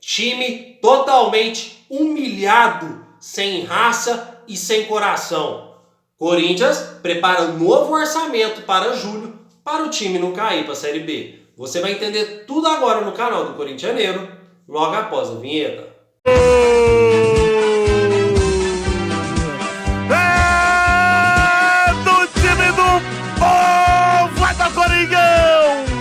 Time totalmente humilhado, sem raça e sem coração. Corinthians prepara um novo orçamento para julho para o time não cair para a Série B. Você vai entender tudo agora no canal do Corintianeiro, logo após a vinheta. É do time do povo, é do Coringão!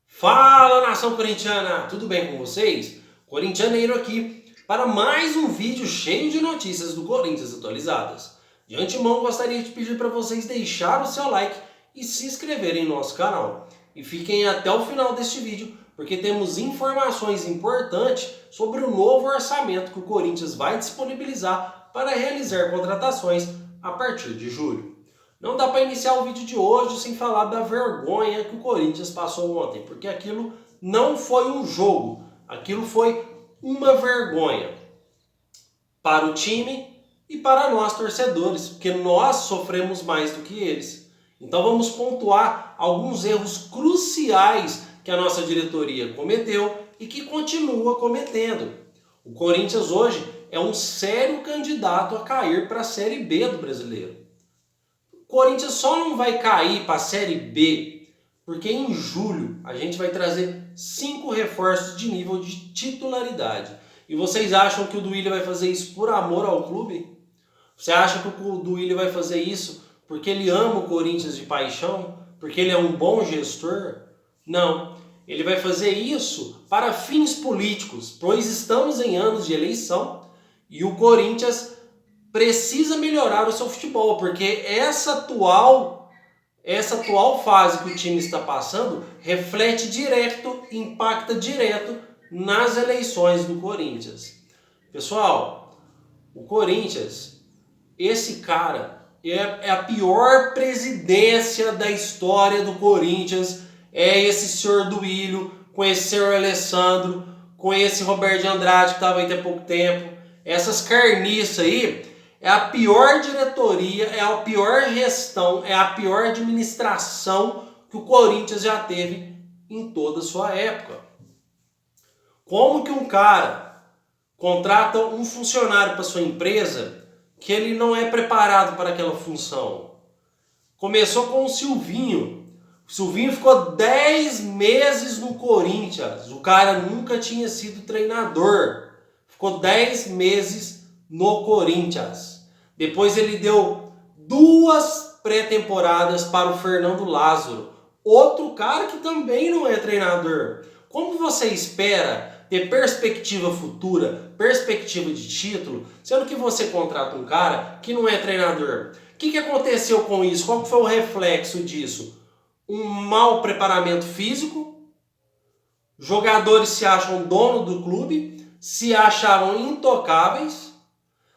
Fala, nação corintiana, tudo bem com vocês? Corintianeiro aqui para mais um vídeo cheio de notícias do Corinthians atualizadas. De antemão, gostaria de pedir para vocês deixar o seu like e se inscreverem no nosso canal. E fiquem até o final deste vídeo, porque temos informações importantes sobre o novo orçamento que o Corinthians vai disponibilizar para realizar contratações a partir de julho. Não dá para iniciar o vídeo de hoje sem falar da vergonha que o Corinthians passou ontem, porque aquilo não foi um jogo, aquilo foi uma vergonha para o time e para nós torcedores, porque nós sofremos mais do que eles. Então vamos pontuar alguns erros cruciais que a nossa diretoria cometeu e que continua cometendo. O Corinthians hoje é um sério candidato a cair para a Série B do Brasileiro. O Corinthians só não vai cair para a Série B porque em julho a gente vai trazer 5 reforços de nível de titularidade. E vocês acham que o Duílio vai fazer isso por amor ao clube? Você acha que o Duílio vai fazer isso porque ele ama o Corinthians de paixão? Porque ele é um bom gestor? Não. Ele vai fazer isso para fins políticos, pois estamos em anos de eleição e o Corinthians precisa melhorar o seu futebol, porque essa atual fase que o time está passando reflete direto, impacta direto nas eleições do Corinthians. Pessoal, o Corinthians, esse cara é a pior presidência da história do Corinthians. É esse senhor Duílio, com esse senhor Alessandro, com esse Roberto de Andrade que estava aí até pouco tempo. Essas carniças aí é a pior diretoria, é a pior gestão, é a pior administração que o Corinthians já teve em toda a sua época. Como que um cara contrata um funcionário para sua empresa que ele não é preparado para aquela função? Começou com o Silvinho. O Silvinho ficou 10 meses no Corinthians. O cara nunca tinha sido treinador. Ficou 10 meses no Corinthians. Depois ele deu 2 pré-temporadas para o Fernando Lázaro. Outro cara que também não é treinador. Como você espera ter perspectiva futura, perspectiva de título, sendo que você contrata um cara que não é treinador? O que aconteceu com isso? Qual foi o reflexo disso? Um mau preparamento físico, jogadores se acham dono do clube, se achavam intocáveis,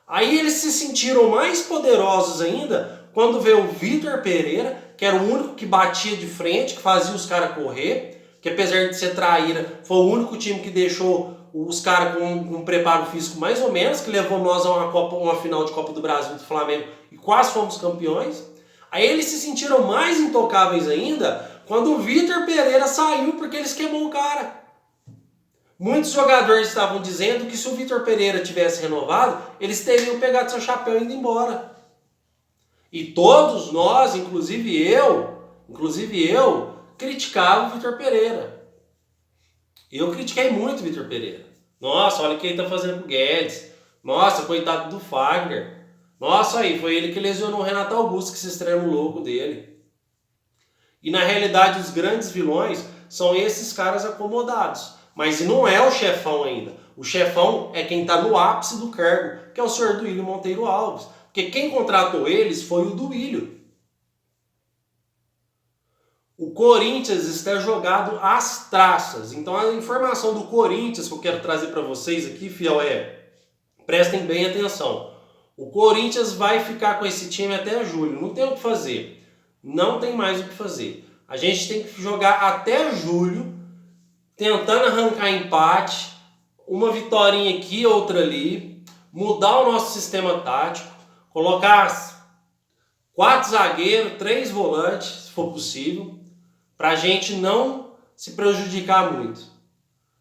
aí eles se sentiram mais poderosos ainda quando veio o Vitor Pereira, que era o único que batia de frente, que fazia os caras correr, que apesar de ser traíra, foi o único time que deixou os caras com um preparo físico mais ou menos, que levou nós a uma final de Copa do Brasil do Flamengo e quase fomos campeões. Aí eles se sentiram mais intocáveis ainda quando o Vitor Pereira saiu porque ele esquemou o cara. Muitos jogadores estavam dizendo que se o Vitor Pereira tivesse renovado, eles teriam pegado seu chapéu e ido embora. E todos nós, inclusive eu, criticava o Vitor Pereira. Eu critiquei muito o Vitor Pereira. Nossa, olha o que ele está fazendo com o Guedes. Nossa, coitado do Fagner. Nossa, aí, foi ele que lesionou o Renato Augusto, que esse extremo louco dele. E na realidade os grandes vilões são esses caras acomodados. Mas não é o chefão ainda. O chefão é quem está no ápice do cargo, que é o senhor Duílio Monteiro Alves. Porque quem contratou eles foi o Duílio. O Corinthians está jogado às traças. Então a informação do Corinthians que eu quero trazer para vocês aqui, fiel, prestem bem atenção. O Corinthians vai ficar com esse time até julho. Não tem o que fazer. Não tem mais o que fazer. A gente tem que jogar até julho, tentando arrancar empate, uma vitória aqui, outra ali, mudar o nosso sistema tático, colocar 4 zagueiros, 3 volantes, se for possível, para a gente não se prejudicar muito.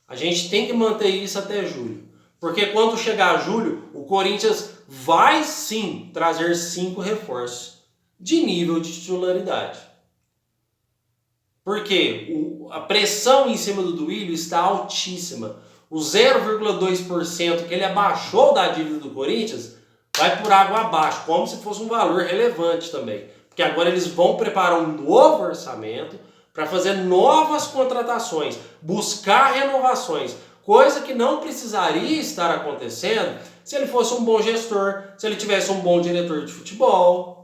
A gente tem que manter isso até julho. Porque quando chegar julho, o Corinthians vai sim trazer 5 reforços de nível de titularidade. Porque a pressão em cima do Duílio está altíssima. O 0,2% que ele abaixou da dívida do Corinthians vai por água abaixo, como se fosse um valor relevante também. Porque agora eles vão preparar um novo orçamento para fazer novas contratações, buscar renovações, coisa que não precisaria estar acontecendo se ele fosse um bom gestor, se ele tivesse um bom diretor de futebol.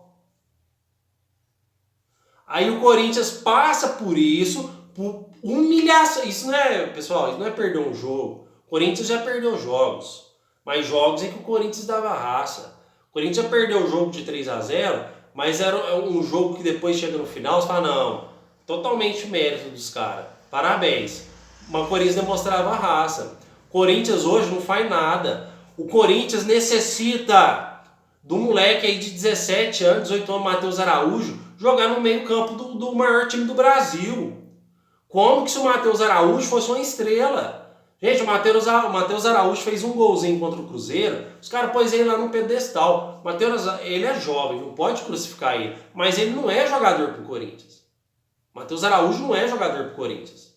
Aí o Corinthians passa por isso, por humilhação. Isso não é, pessoal, isso não é perder um jogo. O Corinthians já perdeu jogos, mas jogos em que o Corinthians dava raça. O Corinthians já perdeu o jogo de 3-0, mas era um jogo que depois chega no final e fala, não, totalmente mérito dos caras. Parabéns. Mas o Corinthians demonstrava raça. O Corinthians hoje não faz nada. O Corinthians necessita do moleque aí de 17 anos, 18 anos, Matheus Araújo, jogar no meio campo do maior time do Brasil. Como que se o Matheus Araújo fosse uma estrela? Gente, o Matheus Araújo fez um golzinho contra o Cruzeiro, os caras pôs ele lá no pedestal. O Matheus, ele é jovem, não pode crucificar ele, mas ele não é jogador pro Corinthians. O Matheus Araújo não é jogador pro Corinthians.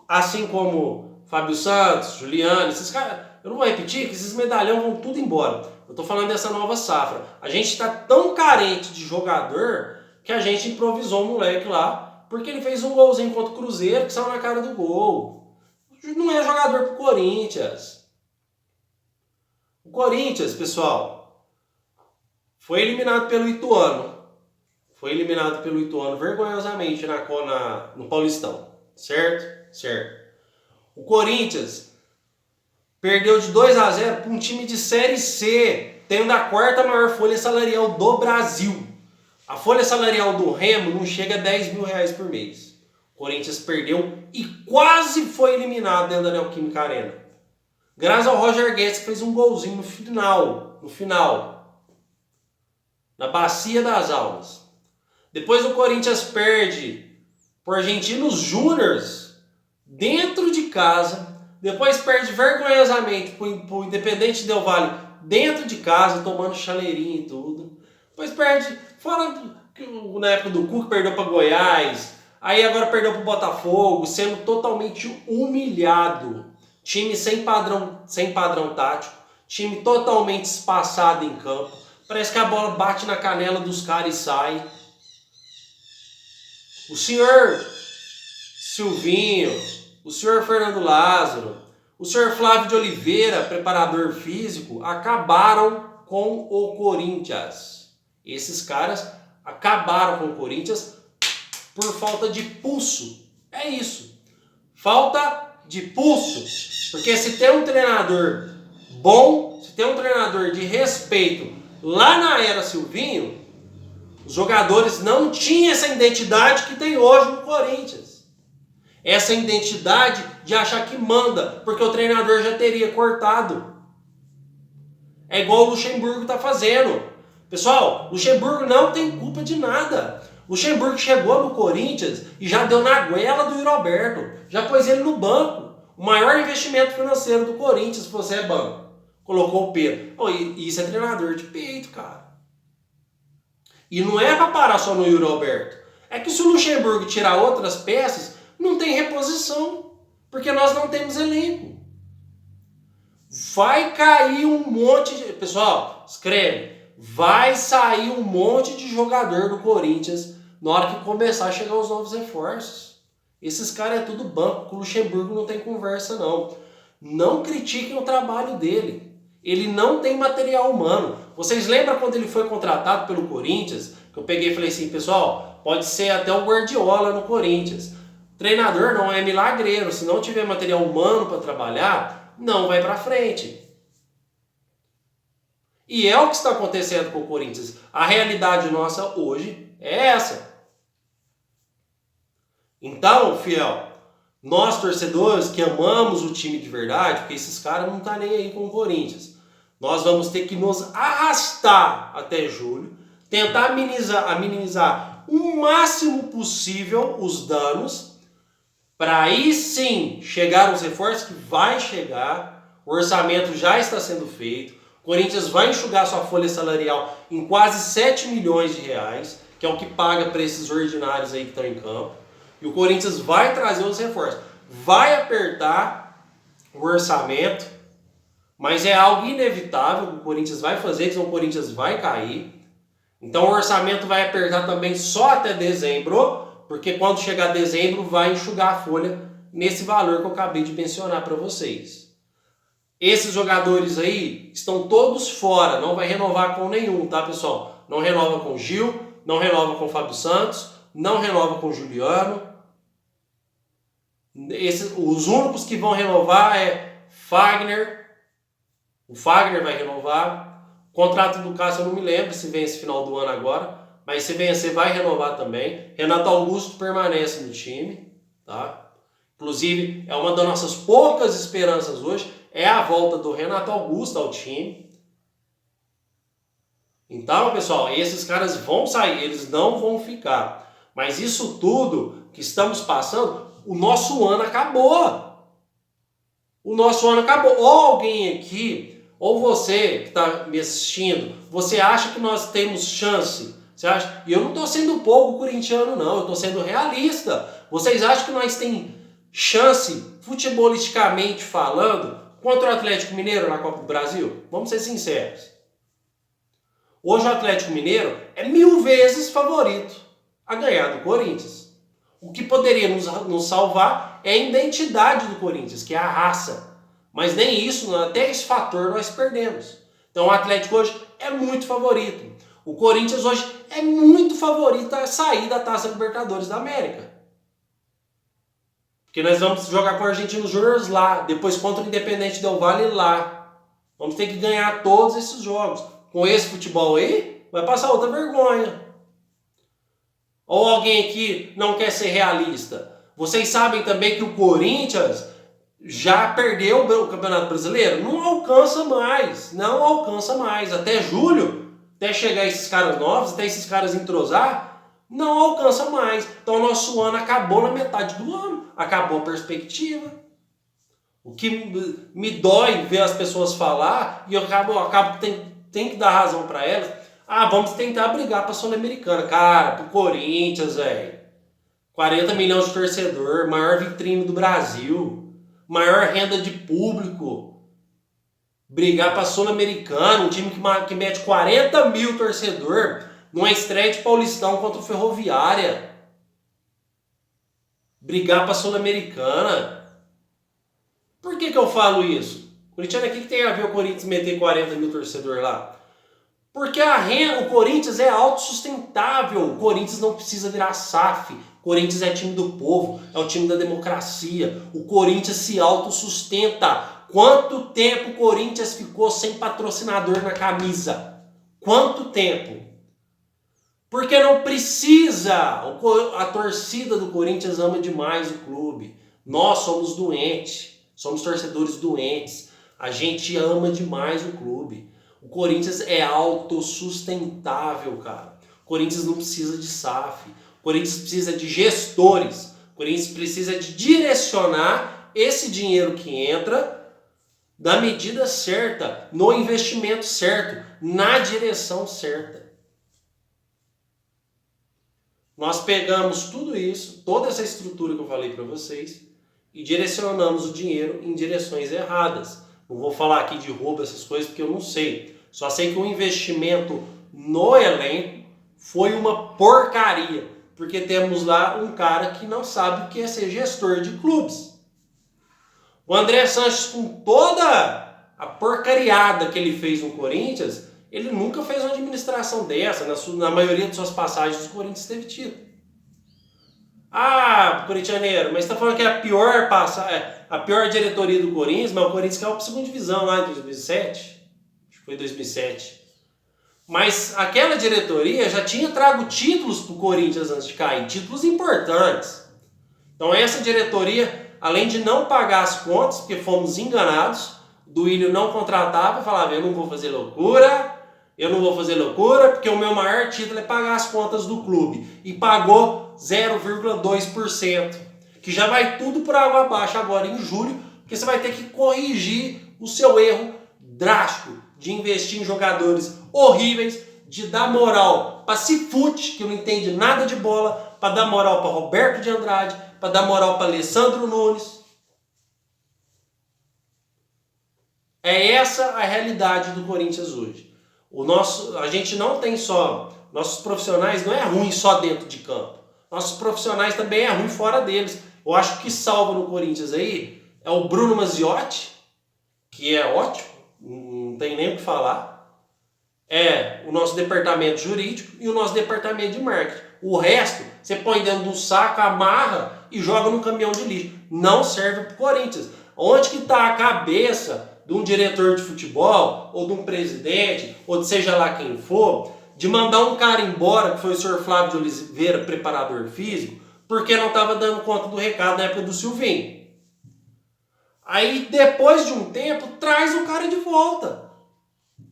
Assim como Fábio Santos, Juliano, esses caras, eu não vou repetir que esses medalhão vão tudo embora. Eu tô falando dessa nova safra. A gente está tão carente de jogador que a gente improvisou um moleque lá, porque ele fez um golzinho contra o Cruzeiro que saiu na cara do gol. Não é jogador pro Corinthians. O Corinthians, pessoal, foi eliminado pelo Ituano. Foi eliminado pelo Ituano vergonhosamente no Paulistão. Certo? Certo. O Corinthians perdeu de 2-0 para um time de Série C, tendo a 4ª maior folha salarial do Brasil. A folha salarial do Remo não chega a 10 mil reais por mês. O Corinthians perdeu e quase foi eliminado dentro da Neoquímica Arena. Graças ao Roger Guedes, que fez um golzinho no final, na Bacia das Almas. Depois o Corinthians perde por Argentinos Júniors dentro de casa. Depois perde vergonhosamente pro Independente Del Valle dentro de casa, tomando chaleirinha e tudo. Depois perde, fora que na época do Cuca perdeu para Goiás, aí agora perdeu para o Botafogo, sendo totalmente humilhado. Time sem padrão tático, time totalmente espaçado em campo. Parece que a bola bate na canela dos caras e sai. O senhor Silvinho, o senhor Fernando Lázaro, o senhor Flávio de Oliveira, preparador físico, acabaram com o Corinthians. Esses caras acabaram com o Corinthians por falta de pulso. É isso. Falta de pulso. Porque se tem um treinador bom, se tem um treinador de respeito lá na era Silvinho, os jogadores não tinham essa identidade que tem hoje no Corinthians. Essa identidade de achar que manda, porque o treinador já teria cortado. É igual o Luxemburgo está fazendo. Pessoal, Luxemburgo não tem culpa de nada. Luxemburgo chegou no Corinthians e já deu na goela do Yuri Alberto. Já pôs ele no banco. O maior investimento financeiro do Corinthians, se você é banco. Colocou o Pedro. Oh, e isso é treinador de peito, cara. E não é para parar só no Yuri Alberto. É que se o Luxemburgo tirar outras peças, não tem reposição. Porque nós não temos elenco. Vai cair um monte de... Pessoal, escreve. Vai sair um monte de jogador do Corinthians na hora que começar a chegar os novos reforços. Esses caras é tudo banco. Com o Luxemburgo não tem conversa, não. Não critiquem o trabalho dele. Ele não tem material humano. Vocês lembram quando ele foi contratado pelo Corinthians? Que eu peguei e falei assim, pessoal, pode ser até o Guardiola no Corinthians. Treinador não é milagreiro. Se não tiver material humano para trabalhar, não vai para frente. E é o que está acontecendo com o Corinthians. A realidade nossa hoje é essa. Então, fiel, nós torcedores que amamos o time de verdade, porque esses caras não estão nem aí com o Corinthians, nós vamos ter que nos arrastar até julho, tentar minimizar o máximo possível os danos, para aí sim chegar os reforços, que vai chegar, o orçamento já está sendo feito, o Corinthians vai enxugar sua folha salarial em quase 7 milhões de reais, que é o que paga para esses ordinários aí que estão em campo, e o Corinthians vai trazer os reforços, vai apertar o orçamento, mas é algo inevitável que o Corinthians vai fazer, senão o Corinthians vai cair. Então o orçamento vai apertar também só até dezembro, porque quando chegar dezembro vai enxugar a folha nesse valor que eu acabei de mencionar para vocês. Esses jogadores aí estão todos fora, não vai renovar com nenhum, tá, pessoal? Não renova com o Gil, não renova com o Fábio Santos, não renova com o Juliano. Os únicos que vão renovar é Fagner. O Fagner vai renovar. O contrato do Cássio eu não me lembro se vence final do ano agora, mas se vencer vai renovar também. Renato Augusto permanece no time, tá? Inclusive, é uma das nossas poucas esperanças hoje, é a volta do Renato Augusto ao time. Então, pessoal, esses caras vão sair, eles não vão ficar. Mas isso tudo que estamos passando, o nosso ano acabou. O nosso ano acabou. Ou alguém aqui, ou você que está me assistindo, você acha que nós temos chance? Você acha? E eu não estou sendo pouco corintiano, não. Eu estou sendo realista. Vocês acham que nós temos chance, futebolisticamente falando, contra o Atlético Mineiro na Copa do Brasil? Vamos ser sinceros. Hoje o Atlético Mineiro é 1000 vezes favorito a ganhar do Corinthians. O que poderia nos salvar é a identidade do Corinthians, que é a raça. Mas nem isso, até esse fator nós perdemos. Então o Atlético hoje é muito favorito. O Corinthians hoje é muito favorito a sair da Taça Libertadores da América. Porque nós vamos jogar com o Argentinos Júnior lá, depois contra o Independente Del Valle lá. Vamos ter que ganhar todos esses jogos. Com esse futebol aí, vai passar outra vergonha. Ou alguém aqui não quer ser realista. Vocês sabem também que o Corinthians já perdeu o Campeonato Brasileiro? Não alcança mais. Não alcança mais. Até julho, até chegar esses caras novos, até esses caras entrosar, não alcança mais. Então o nosso ano acabou na metade do ano. Acabou a perspectiva. O que me dói ver as pessoas falar, e eu acabo tem que dar razão para elas. Ah, vamos tentar brigar para a Sul-Americana. Cara, pro Corinthians, velho. 40 milhões de torcedor, maior vitrine do Brasil, maior renda de público. Brigar para a Sul-Americana, um time que mete 40 mil torcedor numa estreia de Paulistão contra o Ferroviária. Brigar para a Sul-Americana. Por que eu falo isso? Corintiano, o que tem a ver o Corinthians meter 40 mil torcedor lá? Porque o Corinthians é autossustentável. O Corinthians não precisa virar SAF. O Corinthians é time do povo, é o time da democracia. O Corinthians se autossustenta. Quanto tempo o Corinthians ficou sem patrocinador na camisa? Quanto tempo? Porque não precisa. A torcida do Corinthians ama demais o clube. Nós somos doentes. Somos torcedores doentes. A gente ama demais o clube. O Corinthians é autossustentável, cara. O Corinthians não precisa de SAF. O Corinthians precisa de gestores. O Corinthians precisa de direcionar esse dinheiro que entra da medida certa, no investimento certo, na direção certa. Nós pegamos tudo isso, toda essa estrutura que eu falei para vocês, e direcionamos o dinheiro em direções erradas. Não vou falar aqui de roubo, essas coisas, porque eu não sei. Só sei que o investimento no elenco foi uma porcaria. Porque temos lá um cara que não sabe o que é ser gestor de clubes. O André Sanches, com toda a porcariada que ele fez no Corinthians, ele nunca fez uma administração dessa. Na maioria de suas passagens, o Corinthians teve título. Ah, corintianeiro, mas você está falando que é a pior diretoria do Corinthians, mas o Corinthians caiu para a segunda divisão lá em 2007. Acho que foi 2007. Mas aquela diretoria já tinha trago títulos para o Corinthians antes de cair, títulos importantes. Então essa diretoria, além de não pagar as contas, porque fomos enganados, o Duílio não contratava e falava, eu não vou fazer loucura, porque o meu maior título é pagar as contas do clube. E pagou 0,2%. que já vai tudo por água abaixo agora em julho, porque você vai ter que corrigir o seu erro drástico de investir em jogadores horríveis, de dar moral para Cifute, que não entende nada de bola, para dar moral para Roberto de Andrade, para dar moral para Alessandro Nunes. É essa a realidade do Corinthians hoje. A gente não tem só... Nossos profissionais não é ruim só dentro de campo. Nossos profissionais também é ruim fora deles. Eu acho que salva no Corinthians aí é o Bruno Maziotti, que é ótimo, não tem nem o que falar. É o nosso departamento jurídico e o nosso departamento de marketing. O resto, você põe dentro do saco, amarra e joga no caminhão de lixo. Não serve para o Corinthians. Onde que está a cabeça de um diretor de futebol, ou de um presidente, ou de seja lá quem for, de mandar um cara embora, que foi o senhor Flávio de Oliveira, preparador físico, porque não estava dando conta do recado na época do Silvinho. Aí, depois de um tempo, traz o cara de volta.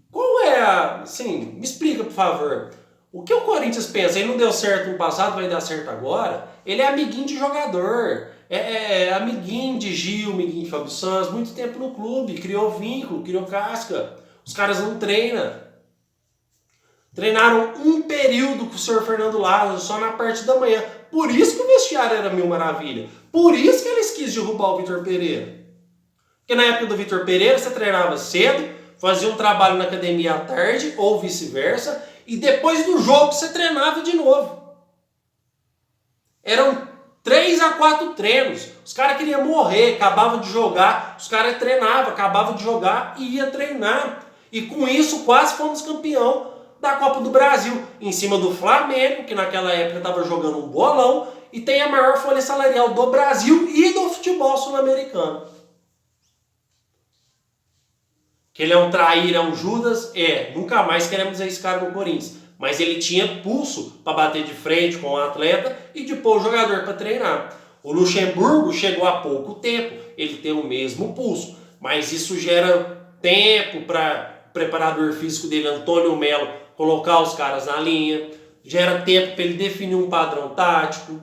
Qual é a... Assim, me explica, por favor. O que o Corinthians pensa? Ele não deu certo no passado, vai dar certo agora? Ele é amiguinho de jogador. É amiguinho de Gil, amiguinho de Fábio Santos. Muito tempo no clube. Criou vínculo, criou casca. Os caras não treinam. Treinaram um período com o senhor Fernando Lázaro, só na parte da manhã. Por isso que o vestiário era mil maravilha. Por isso que eles quis derrubar o Vitor Pereira. Porque na época do Vitor Pereira, você treinava cedo, fazia um trabalho na academia à tarde, ou vice-versa, e depois do jogo você treinava de novo. Eram 3 a 4 treinos. Os caras queriam morrer, acabavam de jogar, os caras treinavam, acabavam de jogar e ia treinar. E com isso quase fomos campeão da Copa do Brasil, em cima do Flamengo, que naquela época estava jogando um bolão, e tem a maior folha salarial do Brasil e do futebol sul-americano. Que ele é um traíra, é um Judas, nunca mais queremos esse cara no Corinthians. Mas ele tinha pulso para bater de frente com o atleta e de pôr o jogador para treinar. O Luxemburgo chegou há pouco tempo, ele tem o mesmo pulso, mas isso gera tempo para o preparador físico dele, Antônio Melo, colocar os caras na linha, gera tempo para ele definir um padrão tático.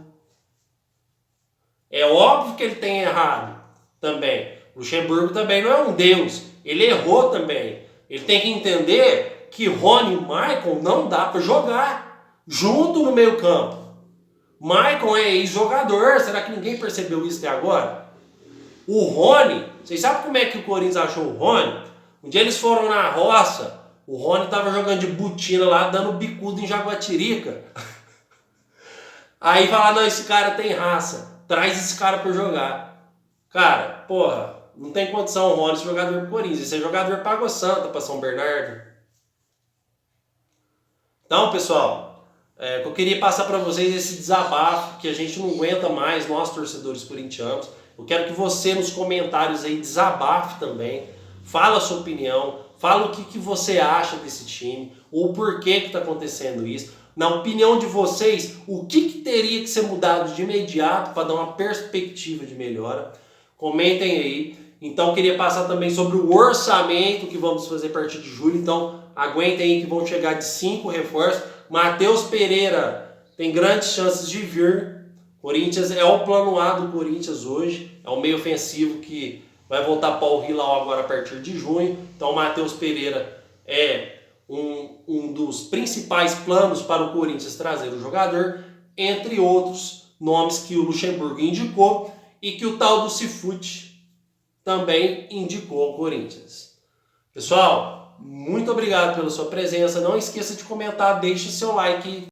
É óbvio que ele tem errado também. O Luxemburgo também não é um deus, ele errou também. Ele tem que entender que Rony e Maicon não dá para jogar junto no meio campo. Maicon é ex-jogador, será que ninguém percebeu isso até agora? O Rony, vocês sabem como é que o Corinthians achou o Rony? Um dia eles foram na roça, o Rony estava jogando de botina lá, dando bicudo em Jaguatirica. Aí fala, não, esse cara tem raça, traz esse cara para jogar. Cara, porra, não tem condição o Rony ser jogador pro Corinthians, esse é jogador para Água Santa, para São Bernardo. Então, pessoal, eu queria passar para vocês esse desabafo que a gente não aguenta mais, nós torcedores corintianos. Eu quero que você nos comentários aí desabafe também, fala a sua opinião, fala o que você acha desse time, ou por que está acontecendo isso. Na opinião de vocês, o que teria que ser mudado de imediato para dar uma perspectiva de melhora? Comentem aí. Então, queria passar também sobre o orçamento que vamos fazer a partir de julho. Então, aguentem aí que vão chegar de 5 reforços. Matheus Pereira tem grandes chances de vir. Corinthians é o plano A do Corinthians hoje. É um meio ofensivo que vai voltar para o Hilal agora a partir de junho. Então, o Matheus Pereira é um dos principais planos para o Corinthians trazer o jogador, entre outros nomes que o Luxemburgo indicou e que o tal do Cifute também indicou ao Corinthians. Pessoal, muito obrigado pela sua presença. Não esqueça de comentar, deixe seu like.